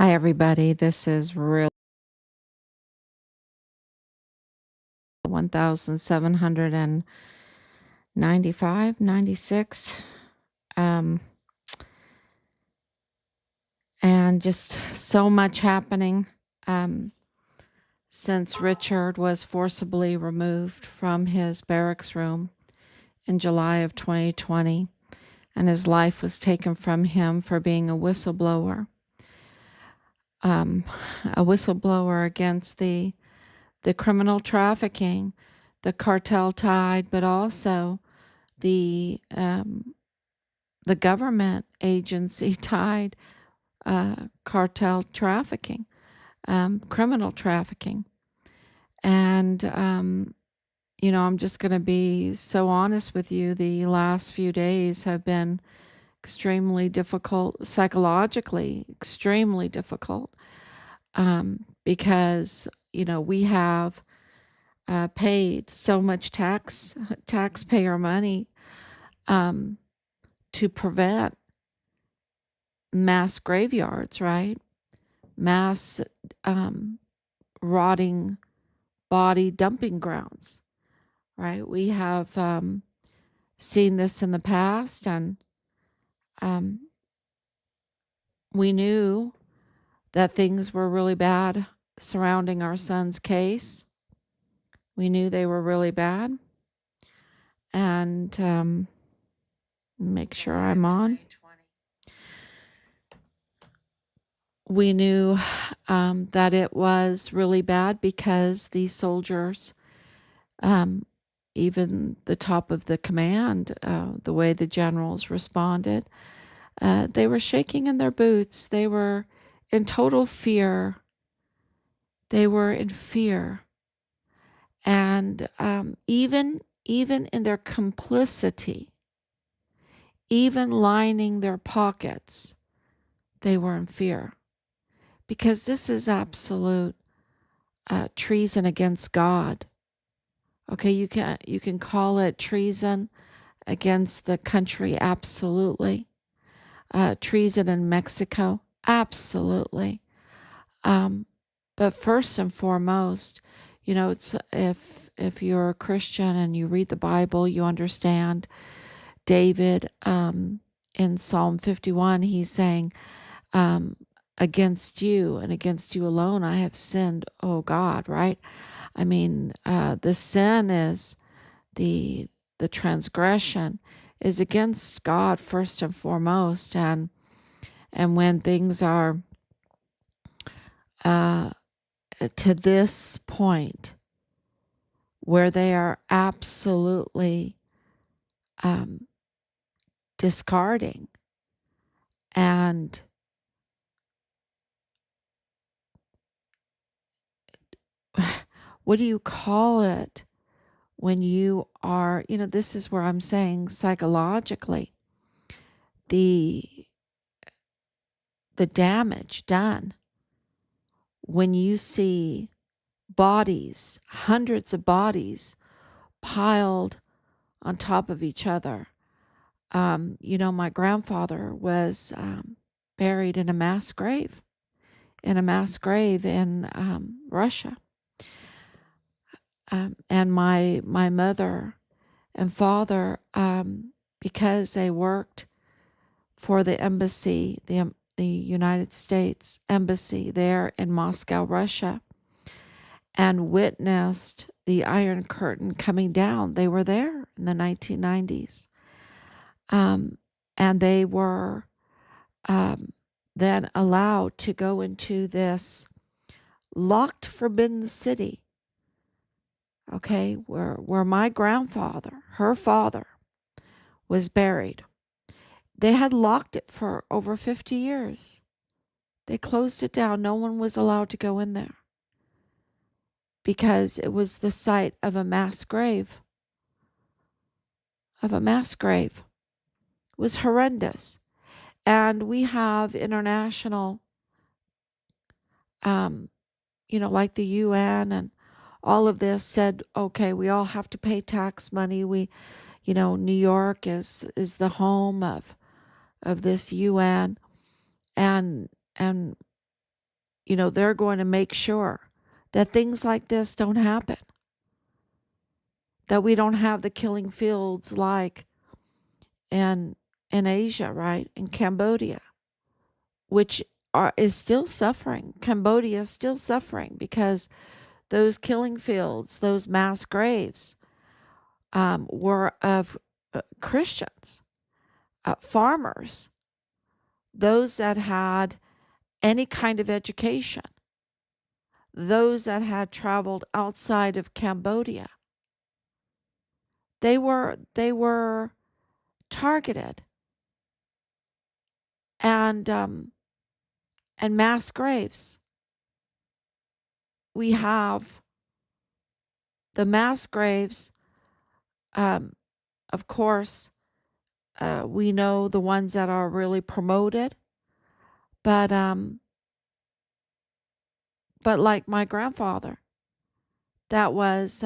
Hi, everybody. This is real 1795, 96. Um, and just so much happening um, since Richard was forcibly removed from his barracks room in July of 2020, and his life was taken from him for being a whistleblower. A whistleblower against the criminal trafficking, the cartel tied, but also the government agency tied cartel trafficking, criminal trafficking. And, I'm just going to be so honest with you. The last few days have been extremely difficult, psychologically, extremely difficult, because, we have paid so much taxpayer money um, to prevent mass graveyards, right? Mass rotting body dumping grounds, right? We have seen this in the past, and um, we knew that things were really bad surrounding our son's case. We knew they were really bad. And make sure I'm on. We knew that it was really bad because these soldiers, even the top of the command, the way the generals responded, they were shaking in their boots. They were in total fear. They were in fear. And even in their complicity, even lining their pockets, they were in fear. Because this is absolute treason against God. Okay, you can call it treason against the country, absolutely. Treason in Mexico, absolutely. But first and foremost, it's if you're a Christian and you read the Bible, you understand David in Psalm 51. He's saying, against you and against you alone I have sinned, oh God, right? I mean, the sin is the transgression is against God first and foremost, and when things are to this point where they are absolutely discarding and what do you call it when you are, this is where I'm saying psychologically, the damage done when you see bodies, hundreds of bodies piled on top of each other. My grandfather was buried in a mass grave, in Russia. And my mother and father, because they worked for the embassy, the United States embassy there in Moscow, Russia, and witnessed the Iron Curtain coming down. They were there in the 1990s. And they were then allowed to go into this locked, forbidden city, okay, where my grandfather, her father, was buried. They had locked it for over 50 years. They closed it down. No one was allowed to go in there because it was the site of a mass grave. It was horrendous. And we have international, like the UN and all of this said, okay, we all have to pay tax money. New York is the home of this UN, and they're going to make sure that things like this don't happen, that we don't have the killing fields like in Asia, right? In Cambodia, which is still suffering. Cambodia is still suffering because those killing fields, those mass graves, were of Christians, farmers, those that had any kind of education, those that had traveled outside of Cambodia. They were targeted and mass graves. We have the mass graves. Um, of course, we know the ones that are really promoted, but like my grandfather, that was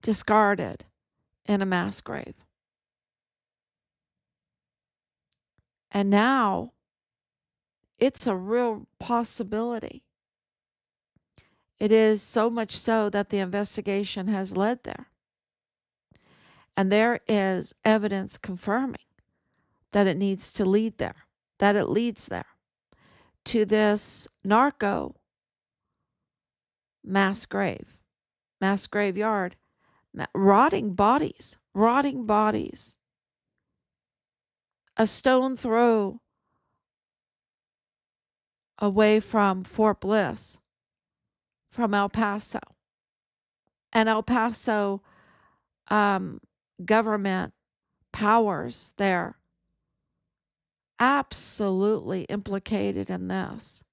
discarded in a mass grave, and now it's a real possibility. It is so much so that the investigation has led there. And there is evidence confirming that it needs to lead there, that it leads there to this narco mass graveyard, rotting bodies, a stone throw away from Fort Bliss, from El Paso. And El Paso government powers there absolutely implicated in this.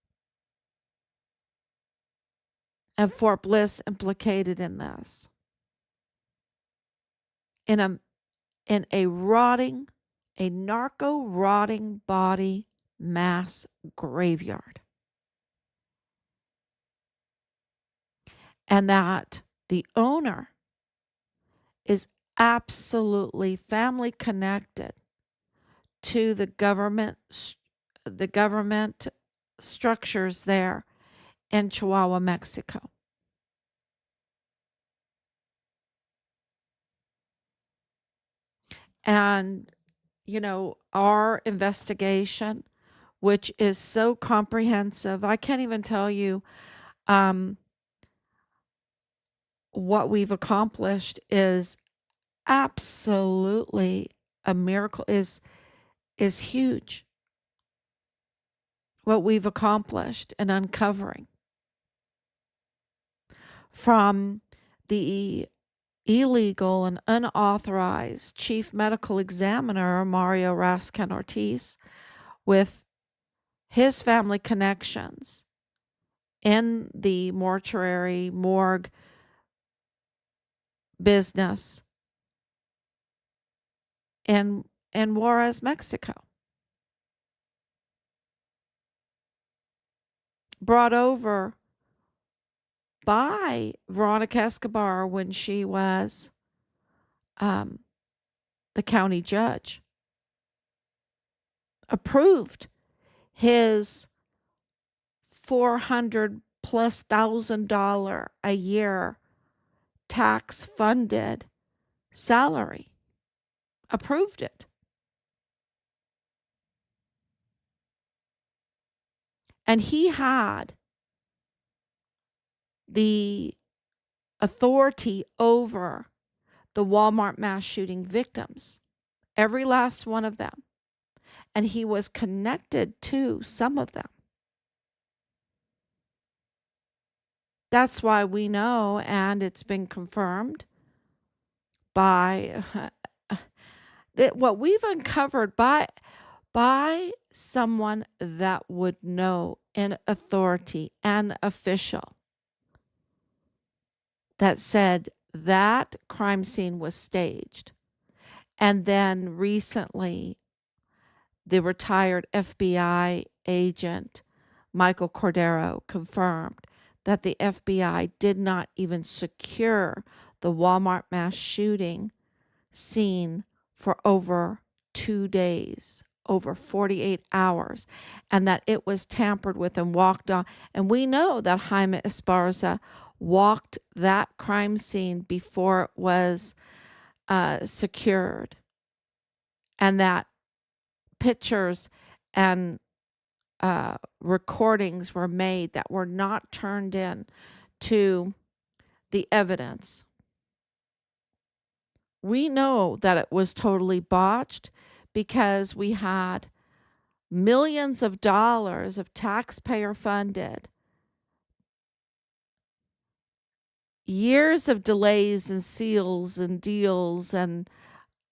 And Fort Bliss implicated in this. In a narco rotting body mass graveyard. And that the owner is absolutely family connected to the government structures there in Chihuahua, Mexico. And our investigation, which is so comprehensive, I can't even tell you what we've accomplished is absolutely a miracle, is huge. What we've accomplished in uncovering from the illegal and unauthorized chief medical examiner, Mario Raskin Ortiz, with his family connections in the morgue business in Juarez, Mexico. Brought over by Veronica Escobar when she was the county judge. Approved his $400,000+ a year tax funded salary. Approved it. And he had the authority over the Walmart mass shooting victims, every last one of them. And he was connected to some of them. That's why we know, and it's been confirmed by that what we've uncovered by someone that would know, an authority, an official, that said that crime scene was staged. And then recently, the retired FBI agent Michael Cordero confirmed that the FBI did not even secure the Walmart mass shooting scene for over 2 days. over 48 hours and that it was tampered with and walked on. And we know that Jaime Esparza walked that crime scene before it was secured, and that pictures and recordings were made that were not turned in to the evidence. We know that it was totally botched because we had millions of dollars of taxpayer funded, years of delays and seals and deals and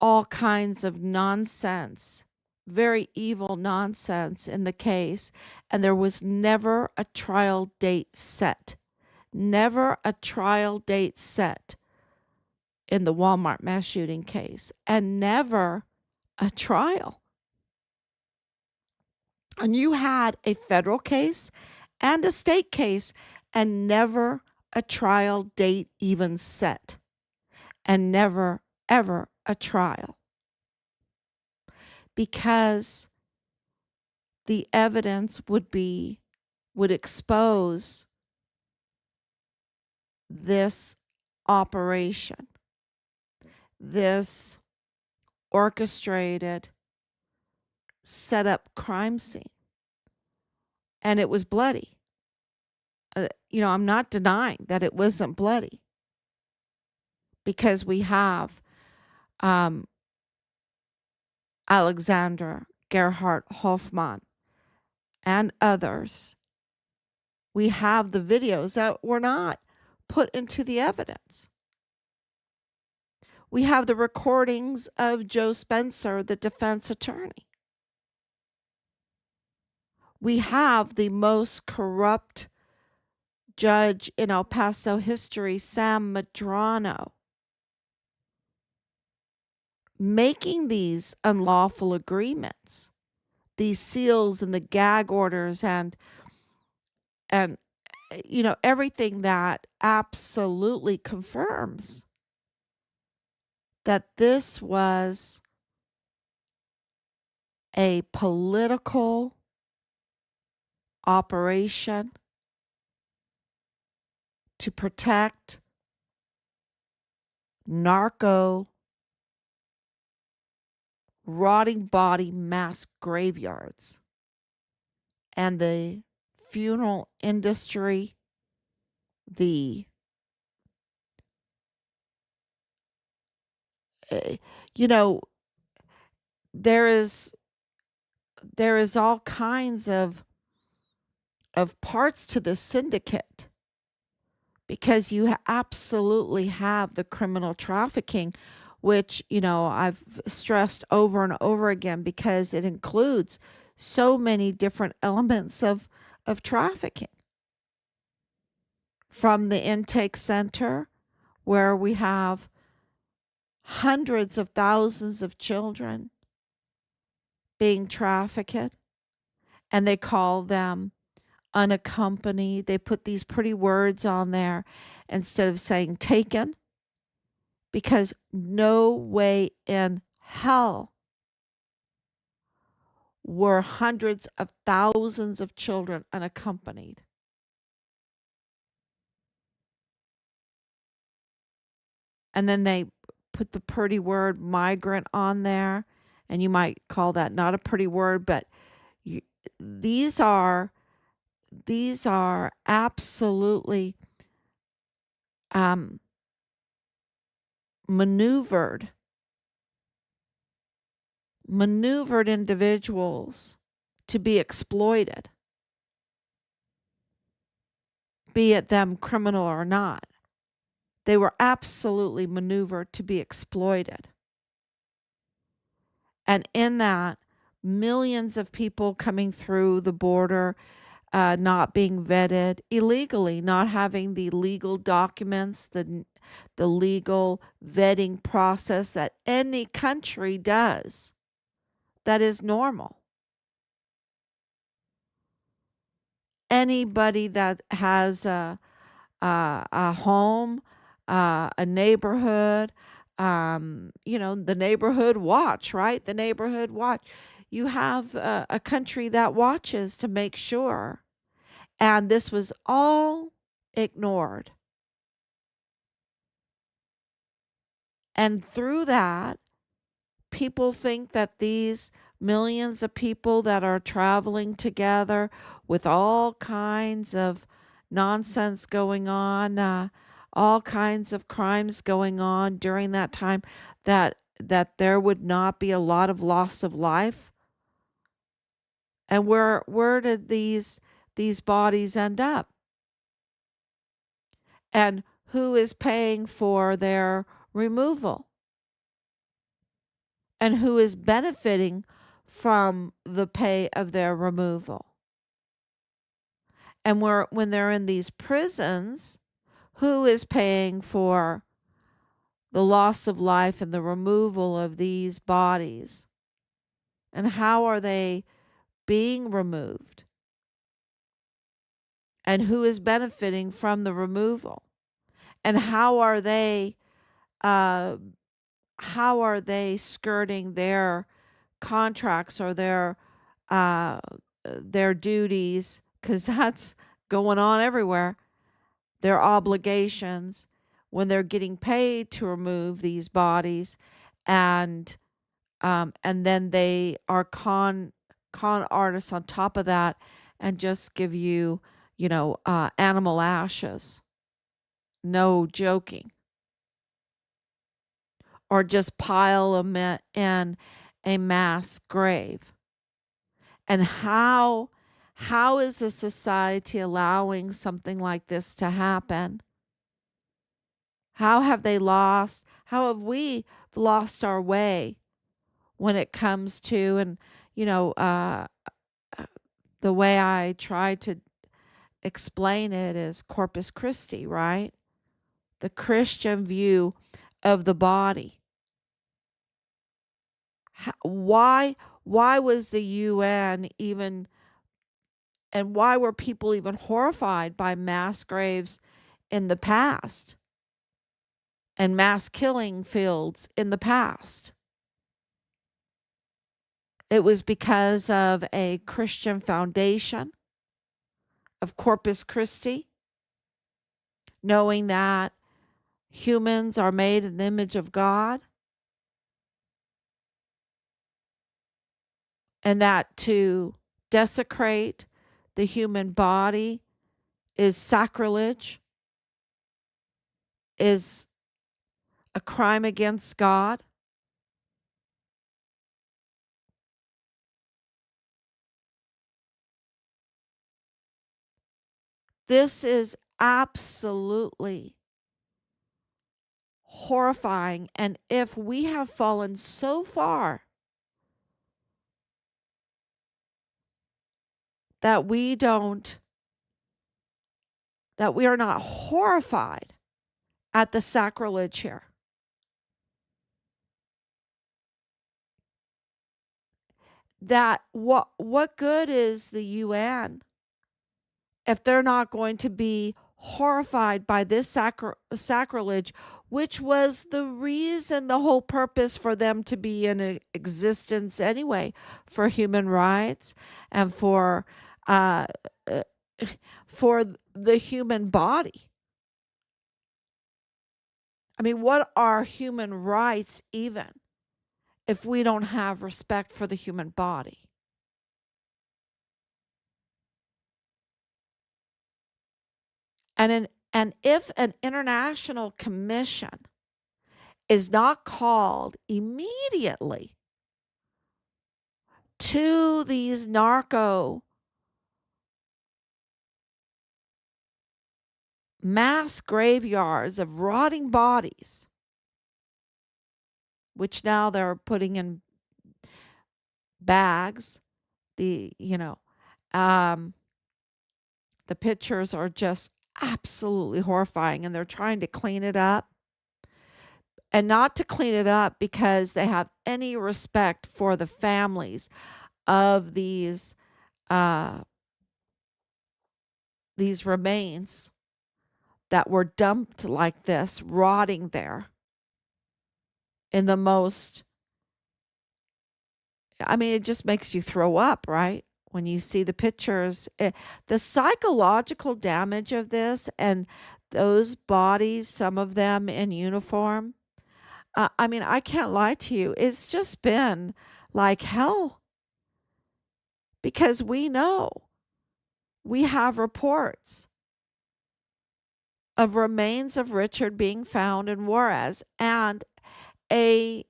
all kinds of nonsense, very evil nonsense in the case. And there was never a trial date set. Never a trial date set in the Walmart mass shooting case, and never a trial. And you had a federal case and a state case, and never a trial date even set, and never, ever a trial. Because the evidence would expose this operation, this orchestrated, set up crime scene. And it was bloody. I'm not denying that it wasn't bloody, because we have Alexander Gerhard Hoffman and others. We have the videos that were not put into the evidence. We have the recordings of Joe Spencer, the defense attorney. We have the most corrupt judge in El Paso history, Sam Medrano, making these unlawful agreements, these seals and the gag orders and everything that absolutely confirms that this was a political operation to protect narco rotting body mass graveyards and the funeral industry, the you know there is all kinds of parts to the syndicate, because you absolutely have the criminal trafficking, which I've stressed over and over again, because it includes so many different elements of trafficking, from the intake center, where we have hundreds of thousands of children being trafficked, and they call them unaccompanied. They put these pretty words on there instead of saying taken, because no way in hell were hundreds of thousands of children unaccompanied. And then they put the pretty word migrant on there, and you might call that not a pretty word, but these are absolutely maneuvered individuals to be exploited, be it them criminal or not. They were absolutely maneuvered to be exploited. And in that, millions of people coming through the border, not being vetted illegally, not having the legal documents, the legal vetting process that any country does. That is normal. Anybody that has a home, a neighborhood, the neighborhood watch, right? The neighborhood watch. you have a country that watches to make sure. And this was all ignored. And through that, people think that these millions of people that are traveling together with all kinds of nonsense going on, all kinds of crimes going on during that time, that there would not be a lot of loss of life. And where did these bodies end up? And who is paying for their removal? And who is benefiting from the pay of their removal? And when they're in these prisons, who is paying for the loss of life and the removal of these bodies? And how are they being removed? And who is benefiting from the removal? And uh, how are they skirting their contracts or uh, their duties? Because that's going on everywhere. Their obligations when they're getting paid to remove these bodies, and then they are con artists on top of that, and just give you, animal ashes. No joking. Or just pile them in a mass grave. And how is a society allowing something like this to happen? How have we lost our way when it comes to, and you know, uh, the way I try to explain it is Corpus Christi, right? The Christian view of the body. Why was the UN even, and why were people even horrified by mass graves in the past and mass killing fields in the past? It was because of a Christian foundation of Corpus Christi, knowing that humans are made in the image of God, and that to desecrate the human body is sacrilege, is a crime against God. This is absolutely horrifying. And if we have fallen so far that that we are not horrified at the sacrilege here, that what good is the UN if they're not going to be horrified by this sacrilege, which was the reason, the whole purpose for them to be in existence anyway, for human rights and uh, uh, for the human body. I mean, what are human rights even if we don't have respect for the human body? And if an international commission is not called immediately to these narco mass graveyards of rotting bodies, which now they're putting in bags, the you know um the pictures are just absolutely horrifying, and they're trying to clean it up, and not to clean it up because they have any respect for the families of uh these remains that were dumped like this, rotting there in the most I mean, it just makes you throw up, right? When you see the pictures, the psychological damage of this and those bodies, some of them in uniform. I mean, I can't lie to you. It's just been like hell because we have reports of remains of Richard being found in Juarez and a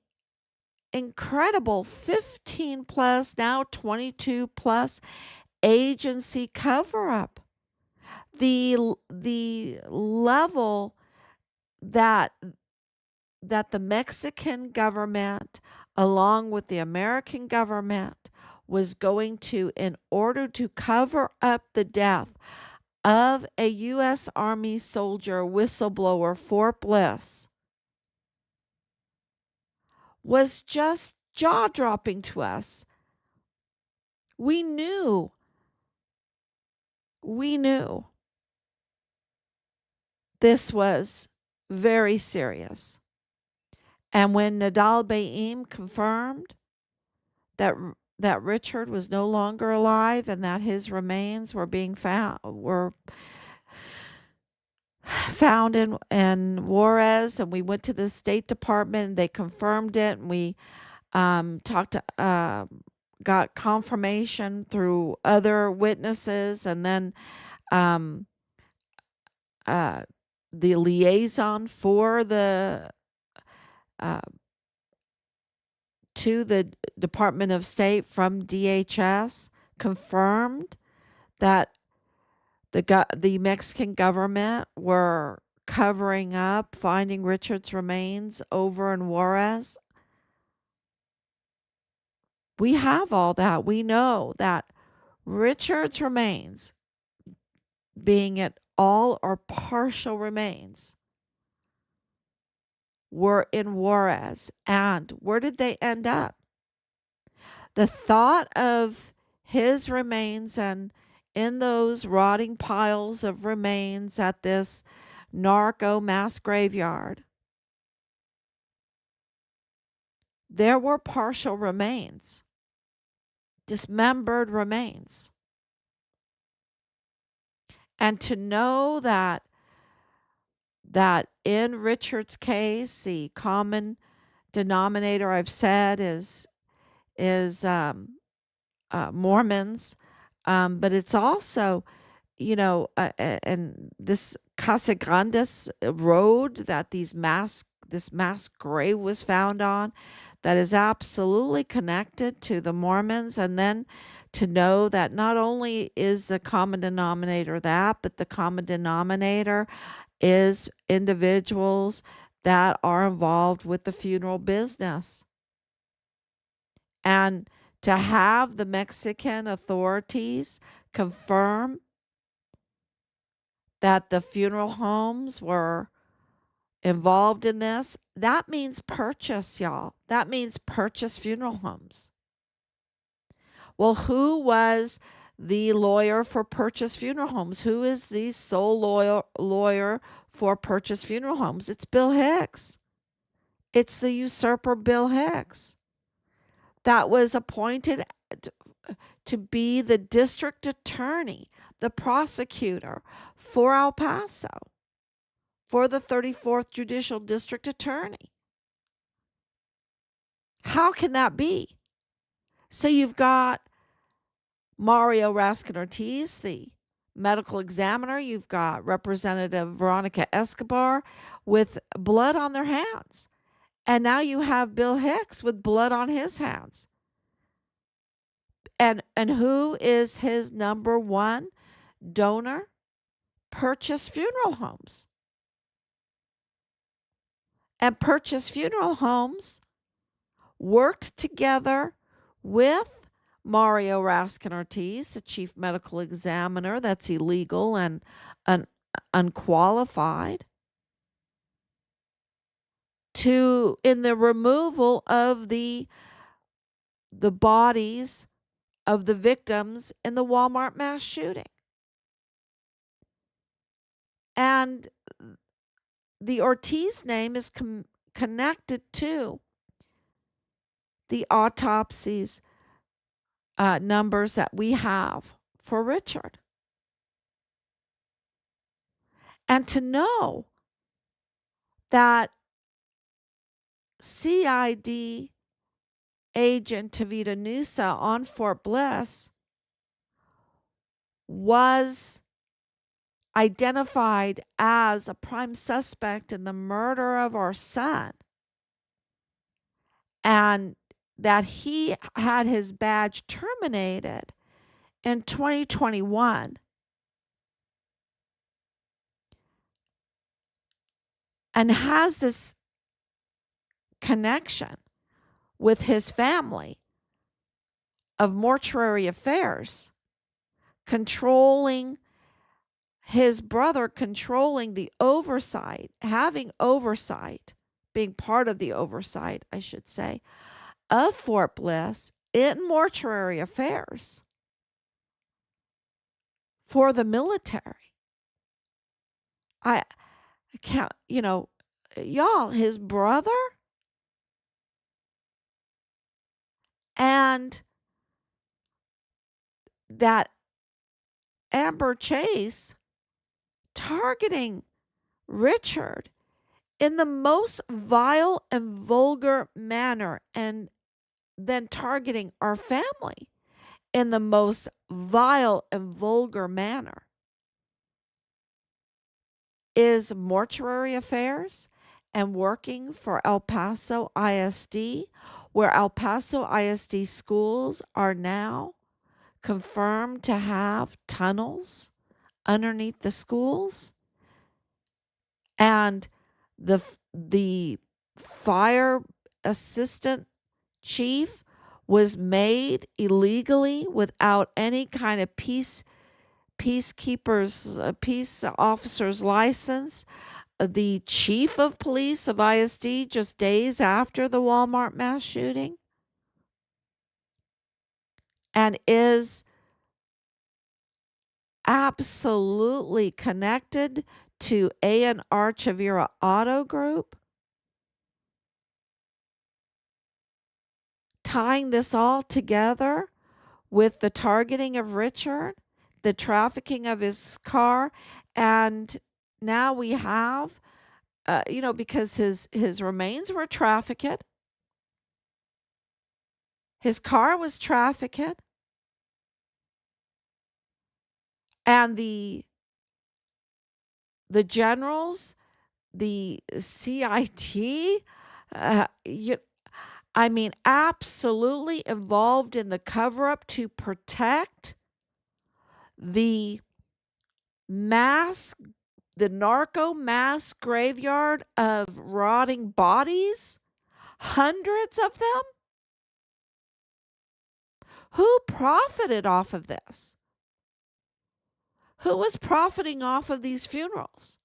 incredible 15 plus, now 22 plus agency cover up. The level that the Mexican government along with the American government was going to, in order to cover up the death of a US Army soldier whistleblower, Fort Bliss, was just jaw-dropping to us. We knew we knew this was very serious. And when Nadal Baim confirmed that Richard was no longer alive and that his remains were being found in Juarez, and we went to the State Department and they confirmed it, and we talked to got confirmation through other witnesses, and then um, uh, the liaison for the uh, to the Department of State from DHS confirmed that the Mexican government were covering up finding Richard's remains over in Juarez. We have all that. We know that Richard's remains, being it all or partial remains, were in Juarez. And where did they end up? The thought of his remains and in those rotting piles of remains at this narco mass graveyard, there were partial remains, dismembered remains. And to know that in Richard's case, the common denominator I've said is Mormons, but it's also, and this Casa Grandes road that this mass grave was found on, that is absolutely connected to the Mormons. And then to know that not only is the common denominator that, but the common denominator is individuals that are involved with the funeral business. And to have the Mexican authorities confirm that the funeral homes were involved in this, that means purchase, y'all. That means purchase funeral homes. Well, who was the lawyer for Purchase Funeral Homes? Who is the sole lawyer for Purchase Funeral Homes? It's Bill Hicks. It's the usurper Bill Hicks that was appointed to be the district attorney, the prosecutor for El Paso, for the 34th Judicial District Attorney. How can that be? So you've got Mario Raskin-Ortiz, the medical examiner. You've got Representative Veronica Escobar with blood on their hands. And now you have Bill Hicks with blood on his hands. And who is his number one donor? Purchase Funeral Homes. And Purchase Funeral Homes worked together with Mario Raskin-Ortiz, the chief medical examiner that's illegal and unqualified, in the removal of the bodies of the victims in the Walmart mass shooting. And the Ortiz name is connected to the autopsies numbers that we have for Richard. And to know that CID agent Tavita Nusa on Fort Bliss was identified as a prime suspect in the murder of our son, and that he had his badge terminated in 2021, and has this connection with his family of mortuary affairs, controlling his brother, controlling the oversight, having oversight, being part of the oversight, I should say, of Fort Bliss in mortuary affairs for the military. I can't, y'all, his brother and that Amber Chase targeting Richard in the most vile and vulgar manner, and then targeting our family in the most vile and vulgar manner, is mortuary affairs and working for El Paso ISD, where El Paso ISD schools are now confirmed to have tunnels underneath the schools, and the fire assistant chief was made illegally without any kind of peace officer's license. The chief of police of ISD, just days after the Walmart mass shooting, and is absolutely connected to A&R Chavira Auto Group, tying this all together with the targeting of Richard, the trafficking of his car, and now we have, because his remains were trafficked, his car was trafficked, and the generals, the CIT, absolutely involved in the cover-up to protect the narco mass graveyard of rotting bodies, hundreds of them. Who profited off of this? Who was profiting off of these funerals?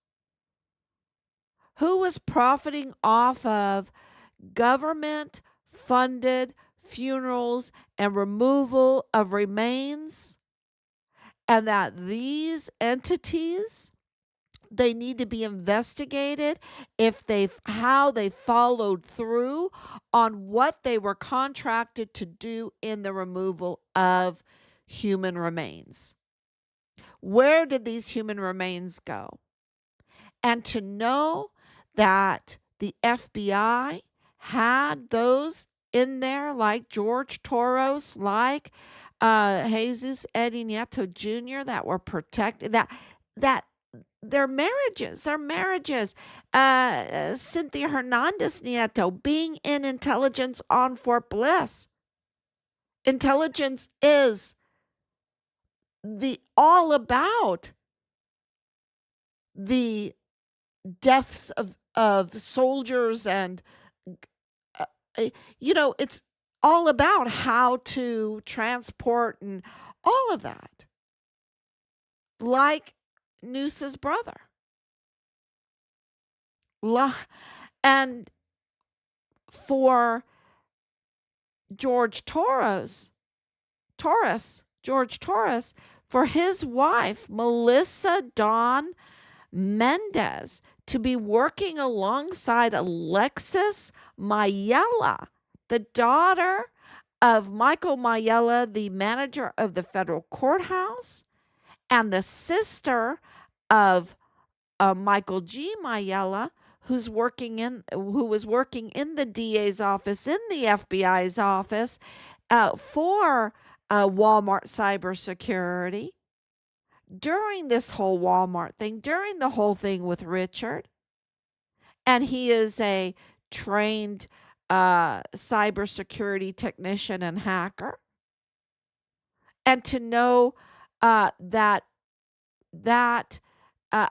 Who was profiting off of government funded funerals and removal of remains? And that these entities, they need to be investigated how they followed through on what they were contracted to do in the removal of human remains. Where did these human remains go? And to know that the FBI had those in there, like George Toros, like Jesus Eddie Nieto Jr., that were protected, that their marriages, Cynthia Hernandez Nieto being in intelligence on Fort Bliss. Intelligence is all about the deaths of soldiers, and it's all about how to transport and all of that, like Noosa's brother. And for George Toros, for his wife, Melissa Dawn Mendez, to be working alongside Alexis Mayela, the daughter of Michael Mayella, the manager of the federal courthouse, and the sister of Michael G. Mayella, who was working in the DA's office, in the FBI's office, for Walmart cybersecurity during this whole Walmart thing, during the whole thing with Richard. And he is a trained cybersecurity technician and hacker. And to know that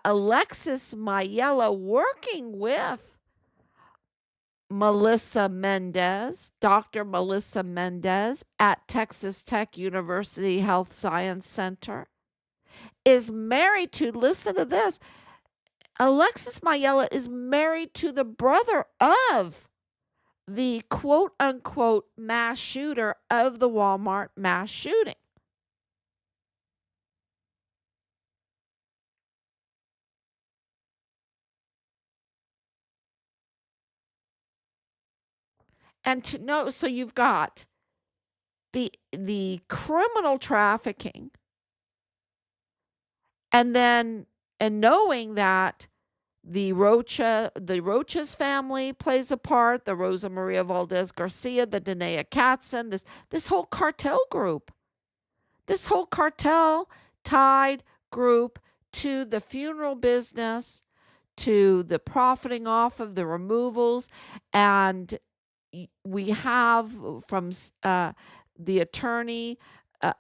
Alexis Mayella working with Melissa Mendez, Dr. Melissa Mendez at Texas Tech University Health Science Center, is married to, listen to this, Alexis Mayella is married to the brother of the quote unquote mass shooter of the Walmart mass shooting. And to know, so you've got the criminal trafficking, and then and knowing that the Rocha's family plays a part, the Rosa Maria Valdez Garcia, the Danae Katzen, this whole cartel group, this whole cartel tied group to the funeral business, to the profiting off of the removals. And we have from the attorney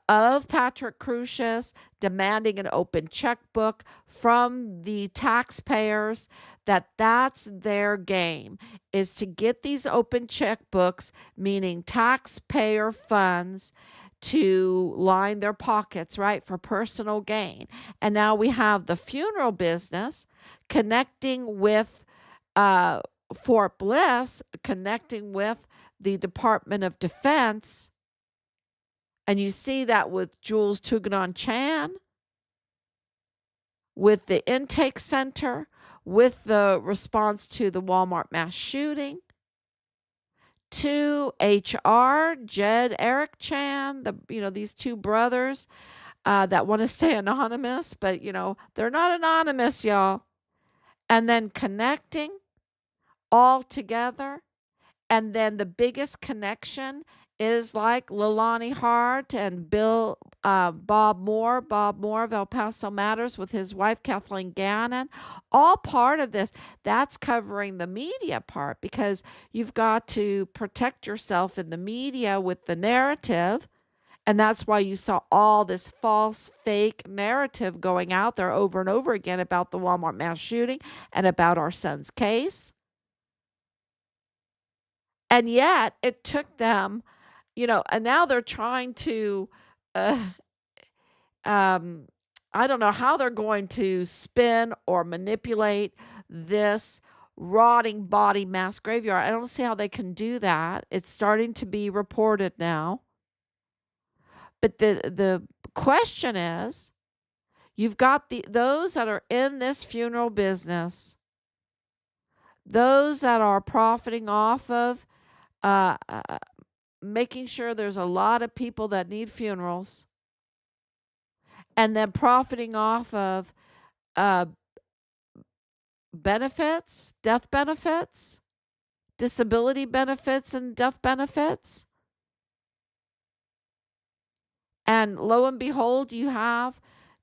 of Patrick Crusius demanding an open checkbook from the taxpayers, that's their game, is to get these open checkbooks, meaning taxpayer funds, to line their pockets, right, for personal gain. And now we have the funeral business connecting with Fort Bliss, connecting with the Department of Defense. And you see that with Jules Tuganon Chan, with the intake center, with the response to the Walmart mass shooting, to HR, Jed Eric Chan, these two brothers that want to stay anonymous, but they're not anonymous, y'all. And then connecting all together. And then the biggest connection is like Leilani Hart and Bob Moore of El Paso Matters with his wife, Kathleen Gannon, all part of this. That's covering the media part, because you've got to protect yourself in the media with the narrative. And that's why you saw all this false, fake narrative going out there over and over again about the Walmart mass shooting and about our son's case. And yet it took them, and now they're trying to, uh, I don't know how they're going to spin or manipulate this rotting body mass graveyard. I don't see how they can do that. It's starting to be reported now. But the question is, you've got those that are in this funeral business, those that are profiting off of making sure there's a lot of people that need funerals, and then profiting off of uh, benefits, death benefits, disability benefits, and death benefits. And lo and behold, you have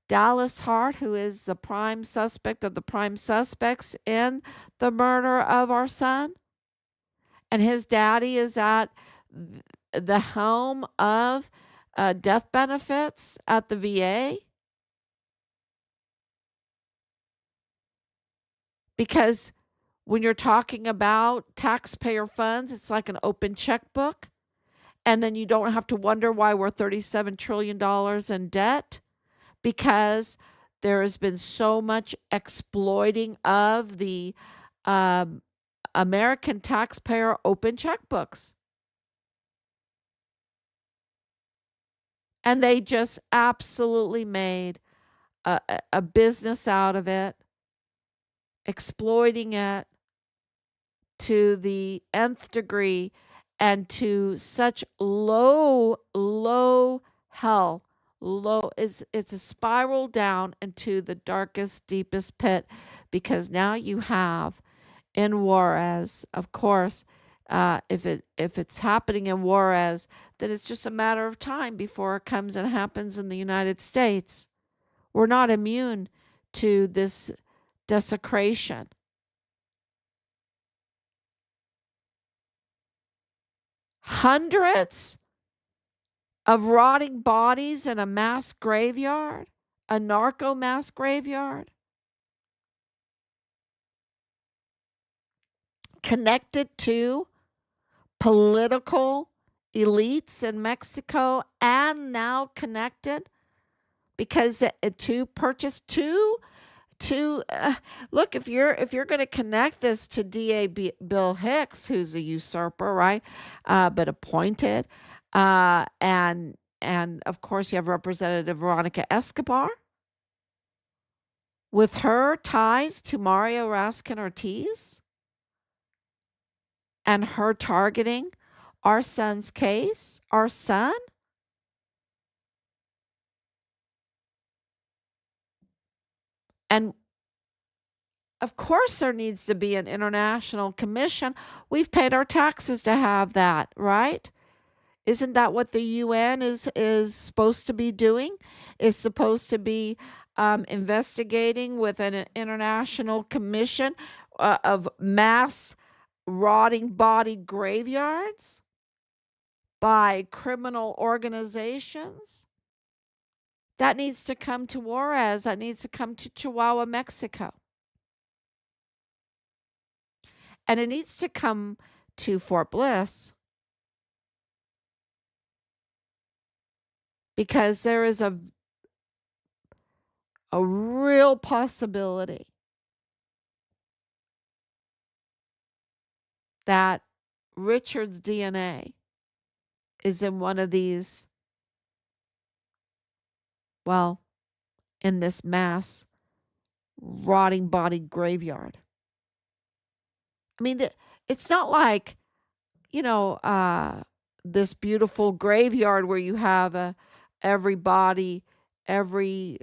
Dallas Hart, who is the prime suspect of the prime suspects in the murder of our son. And his daddy is at the helm of death benefits at the VA. Because when you're talking about taxpayer funds, it's like an open checkbook. And then you don't have to wonder why we're $37 trillion in debt, because there has been so much exploiting of the American taxpayer open checkbooks. And they just absolutely made a business out of it, exploiting it to the nth degree. and to such low hell. Low is It's a spiral down into the darkest, deepest pit, because now you have in Juarez, of course, if it's happening in Juarez, then it's just a matter of time before it comes and happens in the United States. We're not immune to this desecration. Hundreds of rotting bodies in a mass graveyard, a narco mass graveyard, connected to political elites in Mexico, and now connected because to purchase to look, if you're going to connect this to Bill Hicks, who's a usurper, right, but appointed, and of course you have Representative Veronica Escobar with her ties to Mario Raskin Ortiz and her targeting our son's case, our son. And of course there needs to be an international commission. We've paid our taxes to have that, right? Isn't that what the UN is supposed to be doing? Is supposed to be investigating with an international commission of mass rotting body graveyards by criminal organizations? That needs to come to Juarez. That needs to come to Chihuahua, Mexico. And it needs to come to Fort Bliss, because there is a real possibility that Richard's DNA is in one of these, well, in this mass rotting body graveyard. I mean, it's not like, you know, this beautiful graveyard where you have everybody, everybody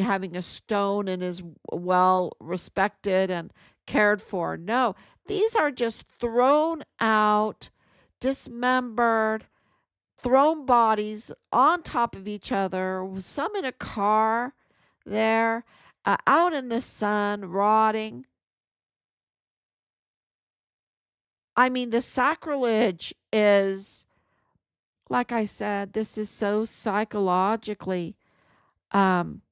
having a stone and is well respected and cared for. No, these are just thrown out, dismembered, thrown bodies on top of each other, some in a car there, out in the sun, rotting. I mean, the sacrilege is, like I said, this is so psychologically, um,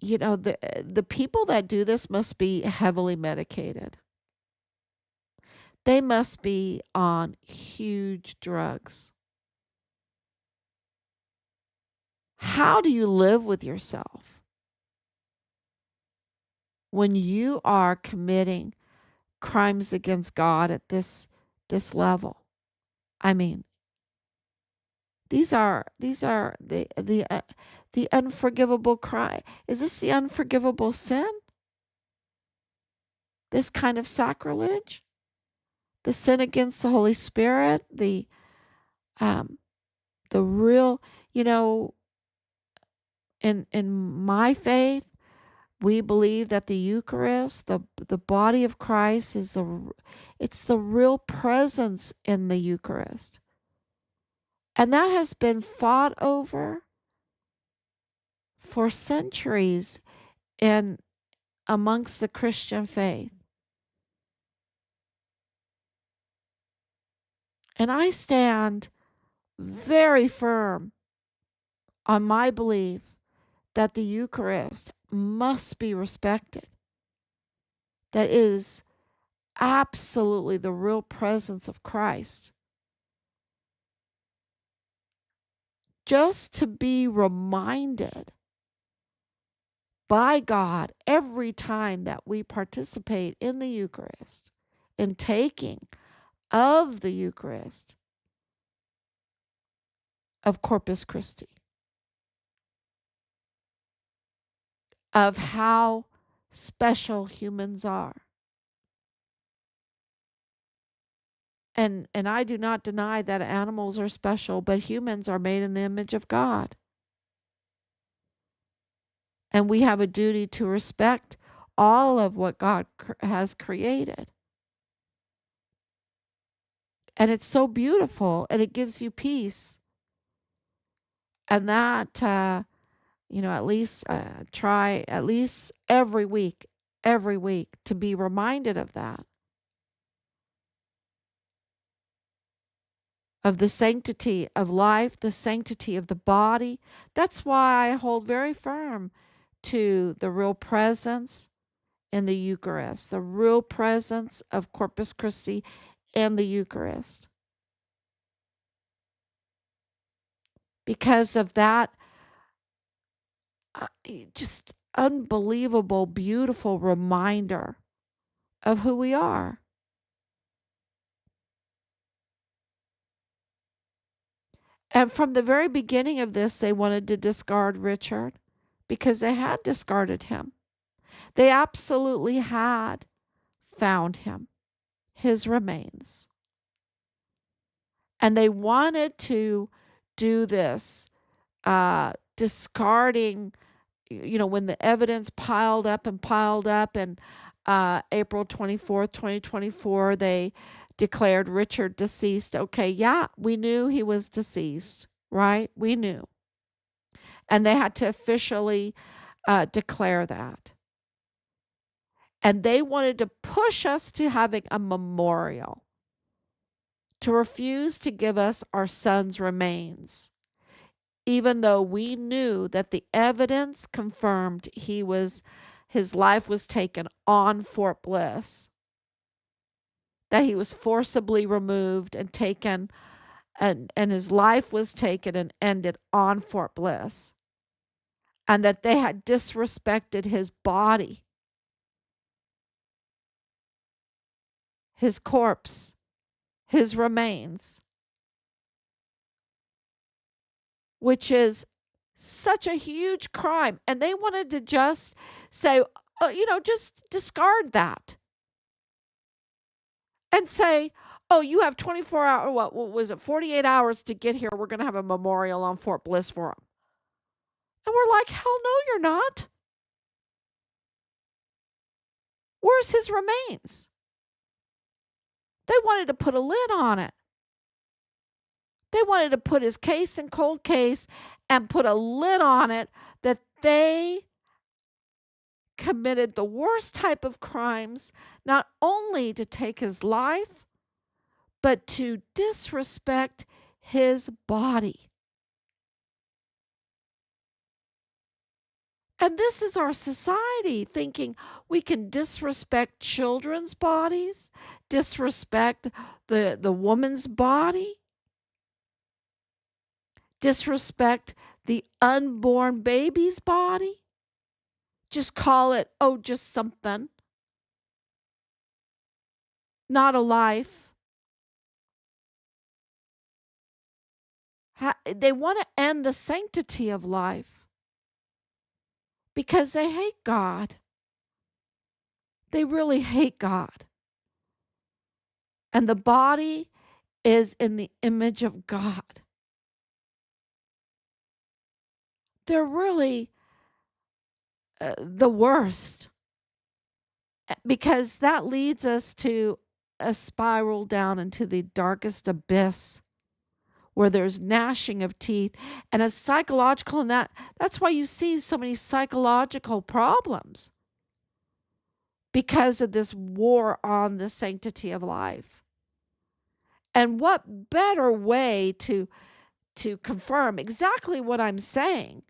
the people that do this must be heavily medicated. They must be on huge drugs. How do you live with yourself when you are committing crimes against God at this level? I mean, these are the unforgivable crime. Is this the unforgivable sin? This kind of sacrilege, the sin against the Holy Spirit, um the real, you know, in my faith, we believe that the Eucharist, the body of Christ, it's the real presence in the Eucharist. And that has been fought over for centuries in amongst the Christian faith. And I stand very firm on my belief that the Eucharist must be respected. That is absolutely the real presence of Christ. Just to be reminded by God every time that we participate in the Eucharist, in taking of the Eucharist, of Corpus Christi, of how special humans are. And I do not deny that animals are special, but humans are made in the image of God. And we have a duty to respect all of what God has created. And it's so beautiful, and it gives you peace. And that, at least try at least every week to be reminded of that, of the sanctity of life, the sanctity of the body. That's why I hold very firm to the real presence in the Eucharist, the real presence of Corpus Christi in the Eucharist. Because of that uh, just unbelievable, beautiful reminder of who we are. And from the very beginning of this, they wanted to discard Richard because they had discarded him. They absolutely had found him, his remains. And they wanted to do this, discarding, when the evidence piled up and piled up, and April 24th, 2024, they declared Richard deceased. Okay, yeah, we knew he was deceased, right? We knew. And they had to officially declare that. And they wanted to push us to having a memorial, to refuse to give us our son's remains, even though we knew that the evidence confirmed his life was taken on Fort Bliss, that he was forcibly removed and taken, and his life was taken and ended on Fort Bliss, and that they had disrespected his body, his corpse, his remains, which is such a huge crime. And they wanted to just say, oh, just discard that and say, oh, you have 24 hours, what was it, 48 hours to get here. We're going to have a memorial on Fort Bliss for him. And we're like, hell no, you're not. Where's his remains? They wanted to put a lid on it. They wanted to put his case in cold case and put a lid on it, that they committed the worst type of crimes, not only to take his life, but to disrespect his body. And this is our society, thinking we can disrespect children's bodies, disrespect the woman's body, disrespect the unborn baby's body. Just call it, oh, just something, not a life. They want to end the sanctity of life because they hate God. They really hate God. And the body is in the image of God. They're really the worst, because that leads us to a spiral down into the darkest abyss where there's gnashing of teeth and a psychological, and that's why you see so many psychological problems, because of this war on the sanctity of life. And what better way to confirm exactly what I'm saying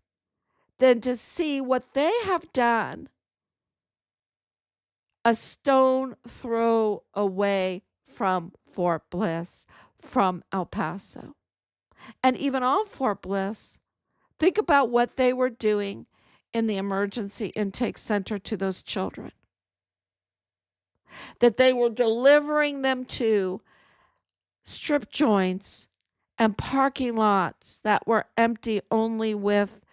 than to see what they have done a stone throw away from Fort Bliss, from El Paso. And even on Fort Bliss, think about what they were doing in the emergency intake center to those children, that they were delivering them to strip joints and parking lots that were empty, only with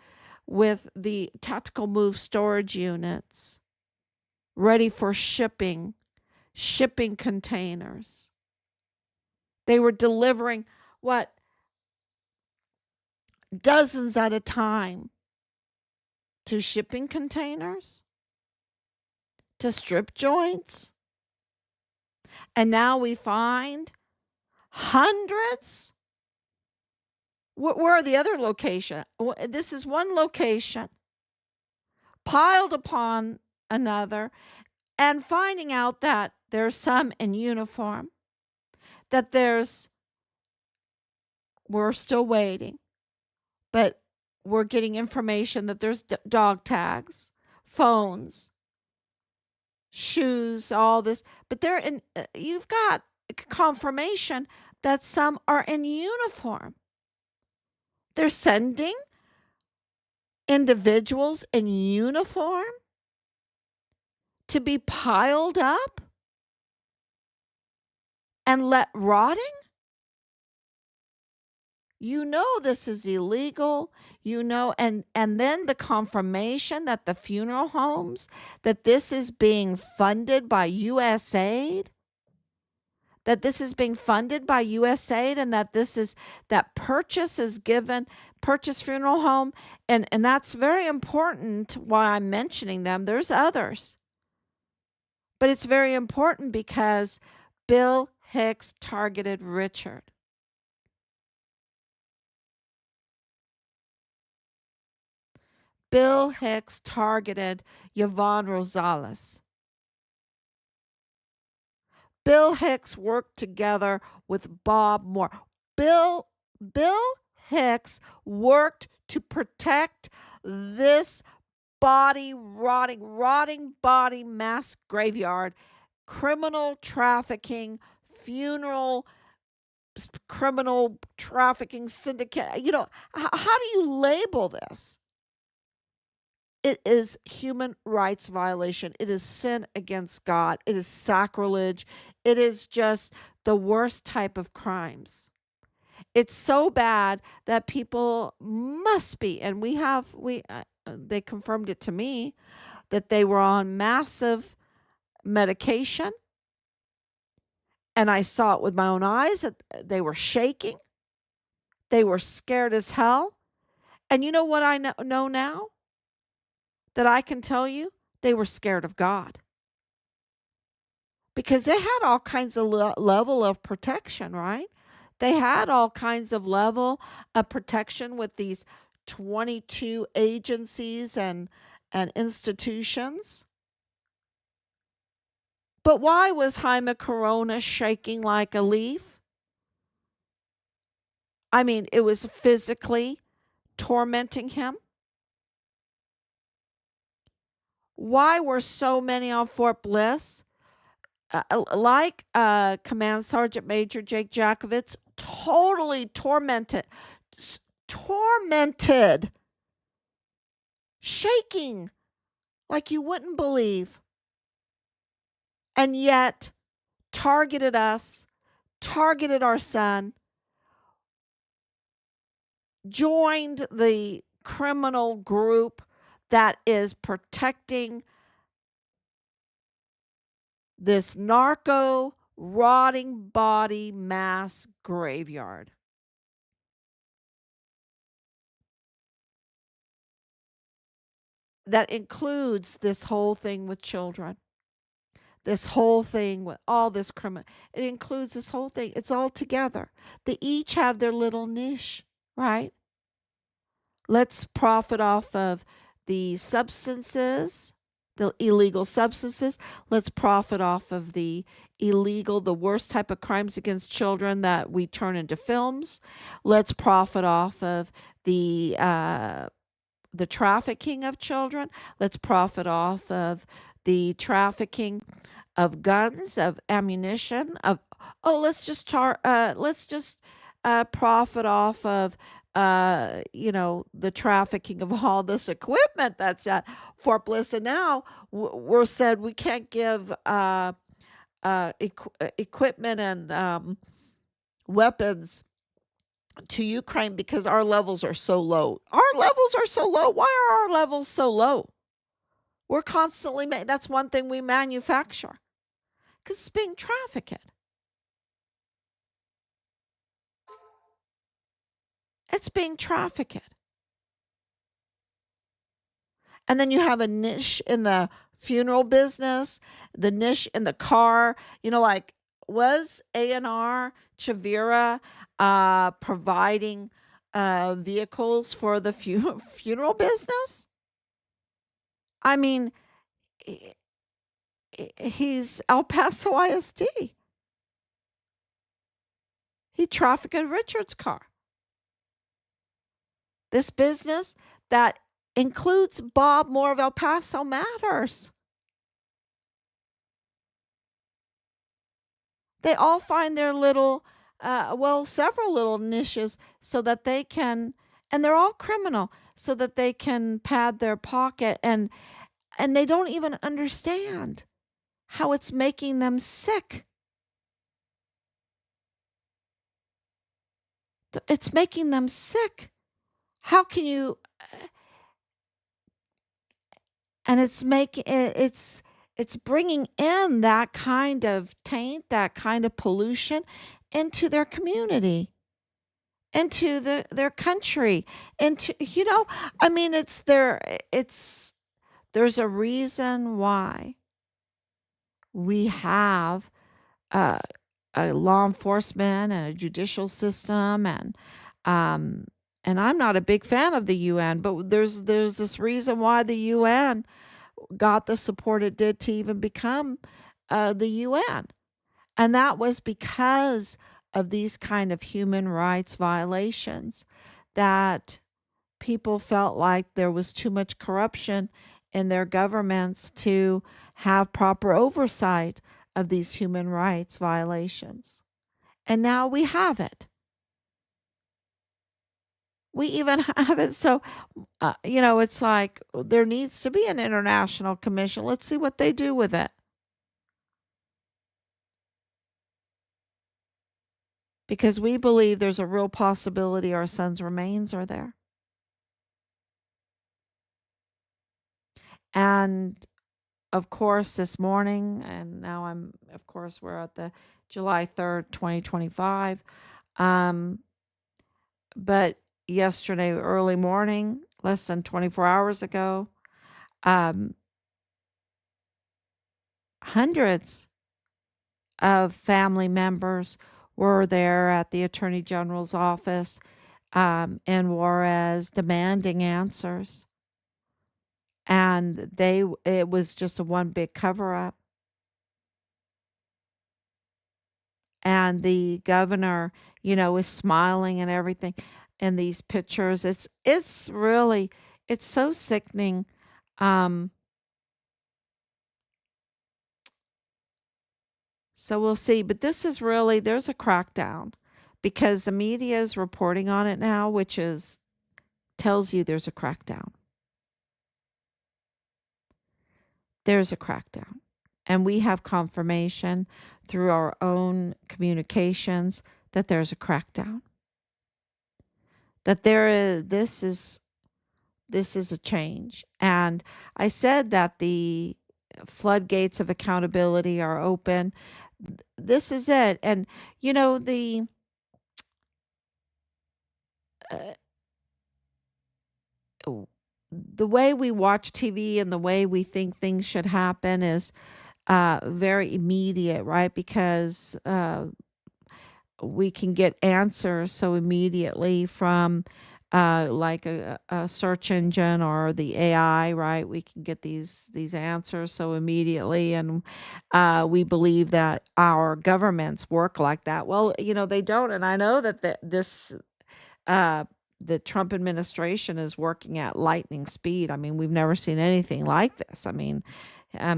the tactical move storage units ready for shipping containers. They were delivering what, dozens at a time, to shipping containers, to strip joints. And now we find hundreds. Where are the other locations? This is one location piled upon another, and finding out that there's some in uniform, that we're still waiting, but we're getting information that there's dog tags, phones, shoes, all this, but you've got confirmation that some are in uniform. They're sending individuals in uniform to be piled up and let rotting. This is illegal, and then the confirmation that the funeral homes, that this is being funded by USAID, and that purchase funeral home, and that's very important why I'm mentioning them. There's others, but it's very important because Bill Hicks targeted Richard. Bill Hicks targeted Yvonne Rosales. Bill Hicks worked together with Bob Moore. Bill Hicks worked to protect this rotting body mass graveyard, criminal trafficking, funeral criminal trafficking syndicate. How do you label this? It is human rights violation. It is sin against God. It is sacrilege. It is just the worst type of crimes. It's so bad that people must be, and they confirmed it to me, that they were on massive medication. And I saw it with my own eyes that they were shaking. They were scared as hell. And you know what I know now? That I can tell you, they were scared of God. Because they had all kinds of level of protection, right? They had all kinds of level of protection with these 22 agencies and institutions. But why was Jaime Corona shaking like a leaf? I mean, it was physically tormenting him. Why were so many on Fort Bliss, like Command Sergeant Major Jake Jakovitz, totally tormented, shaking like you wouldn't believe, and yet targeted us, targeted our son, joined the criminal group that is protecting this narco rotting body mass graveyard. That includes this whole thing with children, this whole thing with all this criminal. It includes this whole thing. It's all together. They each have their little niche, right? Let's profit off of the substances, the illegal substances. Let's profit off of the worst type of crimes against children that we turn into films. Let's profit off of the trafficking of children. Let's profit off of the trafficking of guns, of ammunition, let's just profit off of the trafficking of all this equipment that's at Fort Bliss. And now we're said we can't give equipment and weapons to Ukraine because our levels are so low. Our levels are so low. Why are our levels so low? We're constantly that's one thing we manufacture because it's being trafficked. It's being trafficked. And then you have a niche in the funeral business, the niche in the car. Like, was A&R Chavira providing vehicles for the funeral business? I mean, he- he's El Paso ISD. He trafficked Richard's car. This business that includes Bob Moore of El Paso matters. They all find their little, several little niches so that they can, and they're all criminal, so that they can pad their pocket, and they don't even understand how it's making them sick. It's making them sick. How can you? And it's bringing in that kind of taint, that kind of pollution into their community, into their country, into I mean, it's there's a reason why we have uh, a law enforcement and a judicial system, um and I'm not a big fan of the UN, but there's this reason why the UN got the support it did to even become the UN. And that was because of these kind of human rights violations, that people felt like there was too much corruption in their governments to have proper oversight of these human rights violations. And now we have it. We even have it. So, it's like there needs to be an international commission. Let's see what they do with it. Because we believe there's a real possibility our son's remains are there. And of course, this morning, and now of course, we're at the July 3rd, 2025. Um, but yesterday, early morning, less than 24 hours ago, um, hundreds of family members were there at the Attorney General's office in Juarez demanding answers. And it was just a one big cover up. And the governor, is smiling and everything in these pictures. It's really, it's so sickening. Um, so we'll see. But this is really, there's a crackdown because the media is reporting on it now, which is tells you there's a crackdown. There's a crackdown. And we have confirmation through our own communications that there's a crackdown. That this is a change. And I said that the floodgates of accountability are open. This is it. And uh, the way we watch TV and the way we think things should happen is very immediate, right? Because we can get answers so immediately from like a search engine or the AI, right? We can get these answers so immediately, and we believe that our governments work like that. Well, they don't, and I know that uh, the Trump administration is working at lightning speed. I mean, we've never seen anything like this. I mean,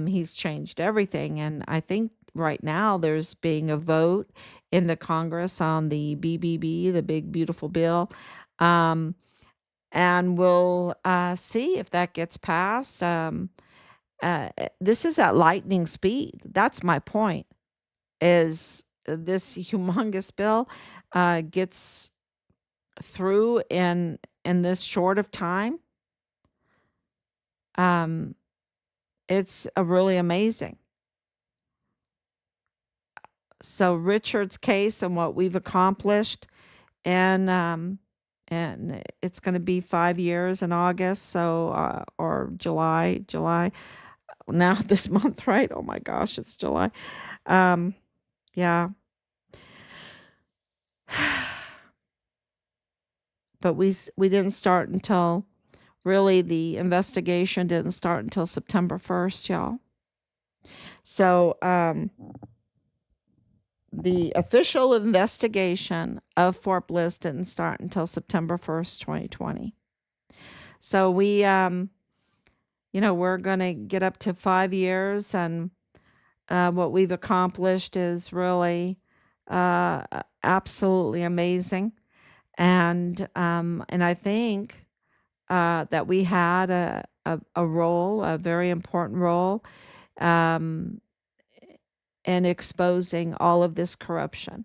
he's changed everything, and I think right now there's being a vote in the Congress on the BBB, the big beautiful bill, um, and we'll see if that gets passed. This is at lightning speed. That's my point. Is this humongous bill gets through in this short of time? Um, it's really amazing. So Richard's case and what we've accomplished in and it's going to be 5 years in August, so or July now this month, right? Oh my gosh, it's July. Um, yeah, but we didn't start until really the investigation didn't start until September 1st, y'all. So the official investigation of Fort Bliss didn't start until September 1st, 2020. So we're going to get up to 5 years, and what we've accomplished is really absolutely amazing. And I think that we had a role, a very important role, um, in exposing all of this corruption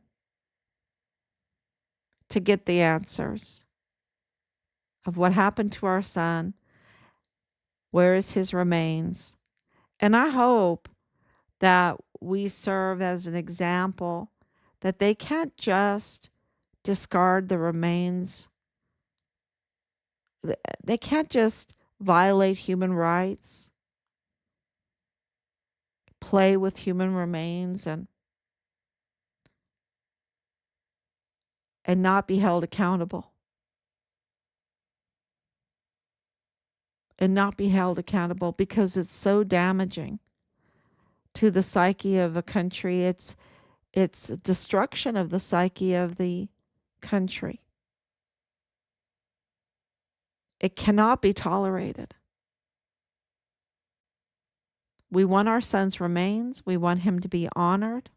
to get the answers of what happened to our son, where is his remains. And I hope that we serve as an example that they can't just discard the remains. They can't just violate human rights, play with human remains, and not be held accountable. And not be held accountable because it's so damaging to the psyche of a country. It's destruction of the psyche of the country. It cannot be tolerated. We want our son's remains. We want him to be honored.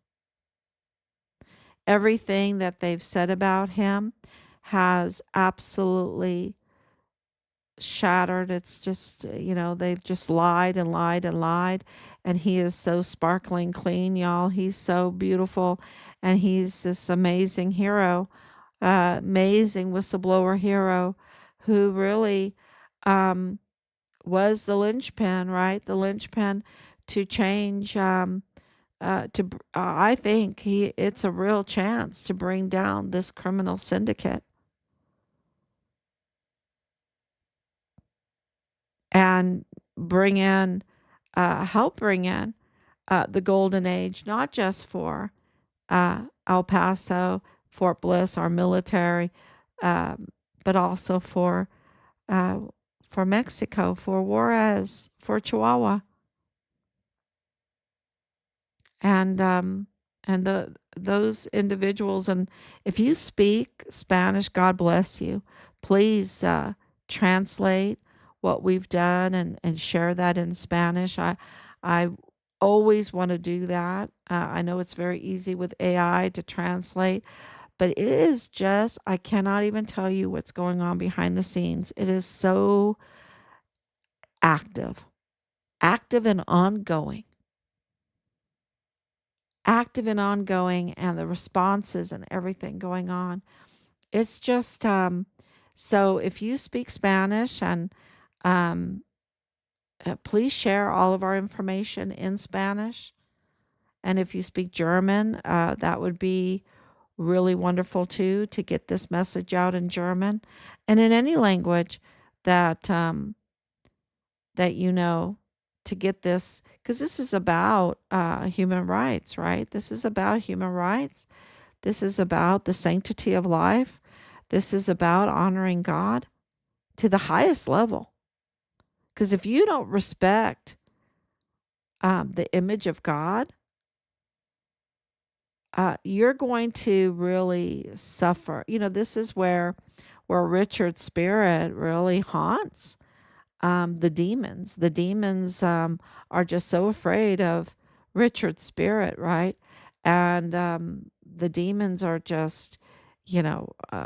Everything that they've said about him has absolutely shattered. It's just, they've just lied and lied and lied. And he is so sparkling clean, y'all. He's so beautiful. And he's this amazing hero, amazing whistleblower hero who really um, was the linchpin, right? The linchpin to change. I think it's a real chance to bring down this criminal syndicate and bring in, help bring in the golden age, not just for El Paso, Fort Bliss, our military, um, but also uh, for Mexico, for Juarez, for Chihuahua, and those individuals. And if you speak Spanish, God bless you. Please translate what we've done and share that in Spanish. I always want to do that. I know it's very easy with AI to translate, but it is just, I cannot even tell you what's going on behind the scenes. It is so active, active and ongoing, active and ongoing, and the responses and everything going on. It's just, so if you speak Spanish, and um, please share all of our information in Spanish. And if you speak German, that would be really wonderful too, to get this message out in German and in any language that that you know, to get this, because this is about human rights, right? This is about human rights. This is about the sanctity of life. This is about honoring God to the highest level. Because if you don't respect the image of God, you're going to really suffer. This is where Richard's spirit really haunts the demons. The demons are just so afraid of Richard's spirit, right? And the demons are just, you know, uh,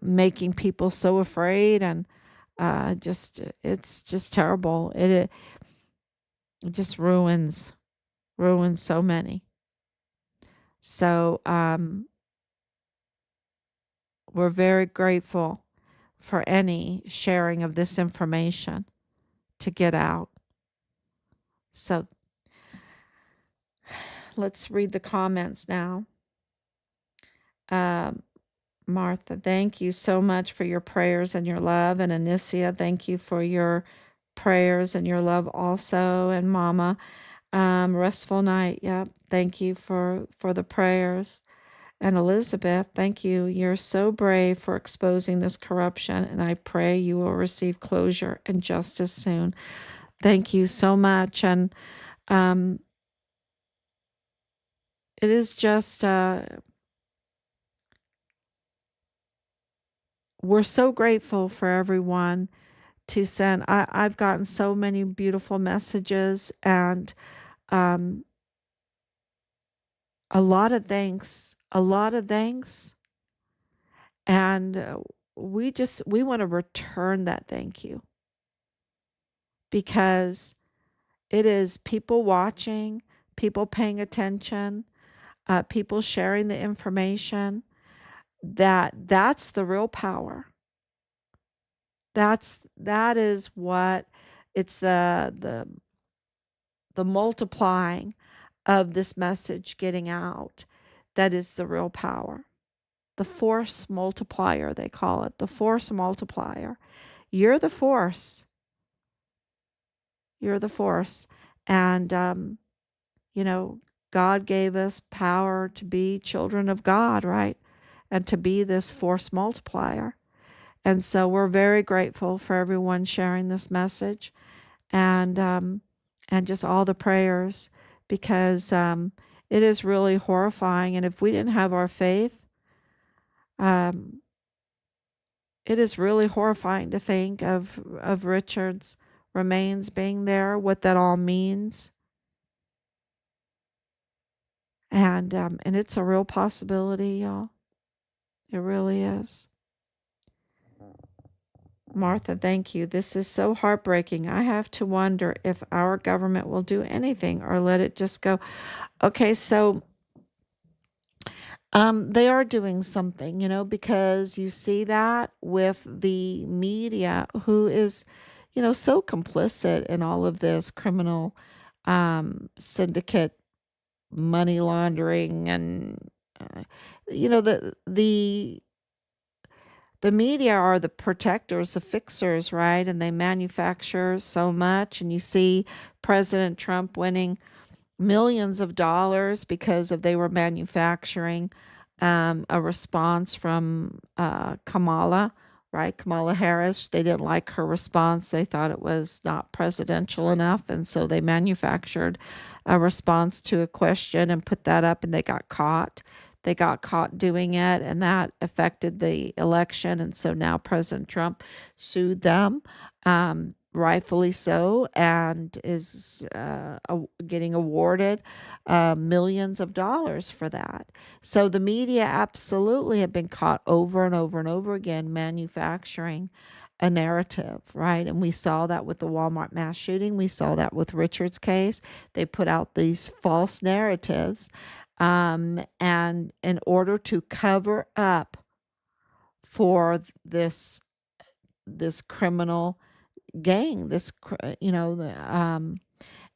making people so afraid, and just it's just terrible. It just ruins so many. So we're very grateful for any sharing of this information to get out. So let's read the comments now. Um, Martha, thank you so much for your prayers and your love. And Anicia, thank you for your prayers and your love also. And Mama, restful night. Yep. Thank you for the prayers. And Elizabeth, thank you. You're so brave for exposing this corruption, and I pray you will receive closure and justice soon. Thank you so much. And um, it is just, we're so grateful for everyone to send. I've gotten so many beautiful messages and um, a lot of thanks, a lot of thanks. And we want to return that thank you because it is people watching, people paying attention, people sharing the information. That's the real power. That is what it's the multiplying of this message getting out that is the real power. The force multiplier, they call it, the force multiplier. You're the force. You're the force. And you know, God gave us power to be children of God, right? And to be this force multiplier. And so we're very grateful for everyone sharing this message and just all the prayers because it is really horrifying. And if we didn't have our faith, um, it is really horrifying to think of Richard's remains being there, what that all means. And it's a real possibility, y'all. It really is. Martha, thank you. This is so heartbreaking. I have to wonder if our government will do anything or let it just go. Okay, so they are doing something, because you see that with the media who is, so complicit in all of this criminal syndicate money laundering and you know the media are the protectors, the fixers, right? And they manufacture so much. And you see President Trump winning millions of dollars because of they were manufacturing a response from Kamala, right? Kamala Harris. They didn't like her response. They thought it was not presidential enough. And so they manufactured a response to a question and put that up, and they got caught. They got caught doing it, and that affected the election. And so now President Trump sued them, rightfully so, and is getting awarded millions of dollars for that. So the media absolutely have been caught over and over and over again manufacturing a narrative, right? And we saw that with the Walmart mass shooting. We saw that with Richard's case. They put out these false narratives, and in order to cover up for this criminal gang,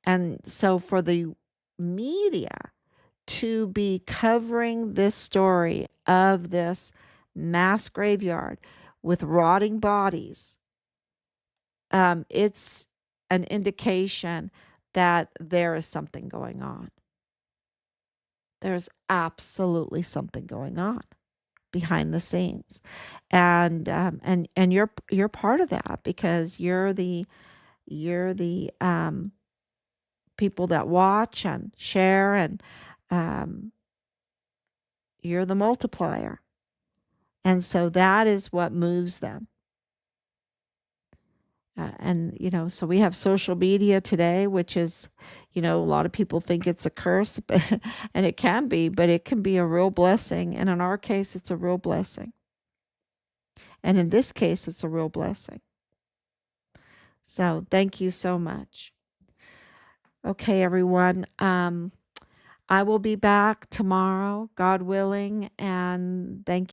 and so for the media to be covering this story of this mass graveyard with rotting bodies, it's an indication that there is something going on. There's absolutely something going on behind the scenes, and you're part of that because you're the people that watch and share, and um, you're the multiplier. And so that is what moves them. And, so we have social media today, which is, a lot of people think it's a curse, but, and it can be, but it can be a real blessing. And in our case, it's a real blessing. And in this case, it's a real blessing. So thank you so much. Okay, everyone. I will be back tomorrow, God willing, and thank